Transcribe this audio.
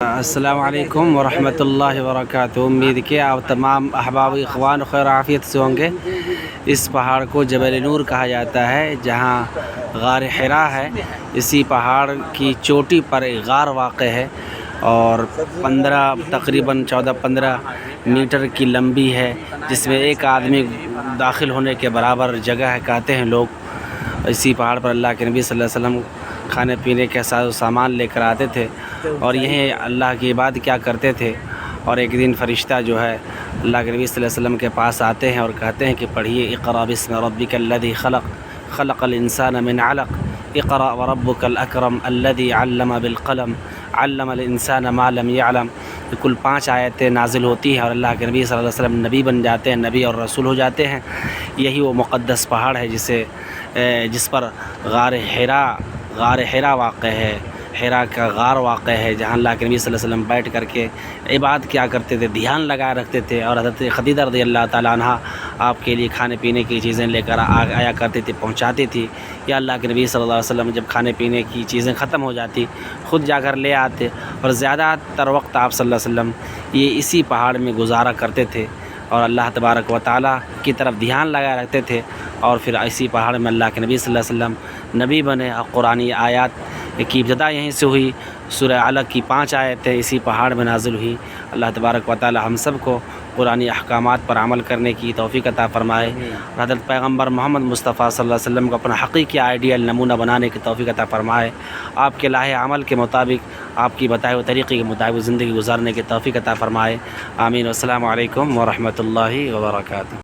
السلام علیکم ورحمۃ اللہ وبرکاتہ۔ امید کہ آپ تمام احباب اخوان خیر عافیت سے ہوں گے۔ اس پہاڑ کو جبل نور کہا جاتا ہے، جہاں غار حرا ہے۔ اسی پہاڑ کی چوٹی پر ایک غار واقع ہے اور تقریباً 14-15 میٹر کی لمبی ہے، جس میں ایک آدمی داخل ہونے کے برابر جگہ ہے کہتے ہیں لوگ۔ اسی پہاڑ پر اللہ کے نبی صلی اللہ علیہ وسلم کھانے پینے کے سامان لے کر آتے تھے اور یہیں اللہ کی عبادت کیا کرتے تھے۔ اور ایک دن فرشتہ جو ہے اللہ کے نبی صلی اللہ علیہ وسلم کے پاس آتے ہیں اور کہتے ہیں کہ پڑھیے اقرأ بسم ربک الذی خلق خلق الانسان من علق اقرأ وربک الاکرم الذی علم بالقلم علم الانسان ما لم یعلم۔ کل 5 آیتیں نازل ہوتی ہیں اور اللہ کے نبی صلی اللہ علیہ وسلم نبی بن جاتے ہیں، نبی اور رسول ہو جاتے ہیں۔ یہی وہ مقدس پہاڑ ہے جس پر غار حرا واقع ہے، حرا کا غار واقع ہے، جہاں اللہ کے نبی صلی اللہ علیہ وسلم بیٹھ کر کے عبادت کیا کرتے تھے، دھیان لگائے رکھتے تھے۔ اور حضرت خدیجہ رضی اللہ تعالیٰ عنہ آپ کے لیے کھانے پینے کی چیزیں لے کر آیا کرتی تھی، پہنچاتی تھی، یا اللہ کے نبی صلی اللہ علیہ وسلم جب کھانے پینے کی چیزیں ختم ہو جاتی خود جا کر لے آتے، اور زیادہ تر وقت آپ صلی اللہ علیہ وسلم یہ اسی پہاڑ میں گزارا کرتے تھے اور اللہ تبارک و تعالیٰ کی طرف دھیان لگائے رکھتے تھے۔ اور پھر اسی پہاڑ میں اللہ کے نبی صلی اللہ علیہ وسلم نبی بنے اور قرآنی آیات کی ابتدا یہیں سے ہوئی۔ سورہ علق کی 5 آیتیں اسی پہاڑ میں نازل ہوئی۔ اللہ تبارک و تعالی ہم سب کو قرآنی احکامات پر عمل کرنے کی توفیق عطا فرمائے، اور حضرت پیغمبر محمد مصطفیٰ صلی اللہ علیہ وسلم کو اپنا حقیقی آئیڈیل نمونہ بنانے کی توفیق عطا فرمائے، آپ کے لاہ عمل کے مطابق، آپ کی بتائے ہوئے طریقے کے مطابق زندگی گزارنے کی توفیق عطا فرمائے۔ آمین۔ والسلام علیکم ورحمۃ اللہ وبرکاتہ۔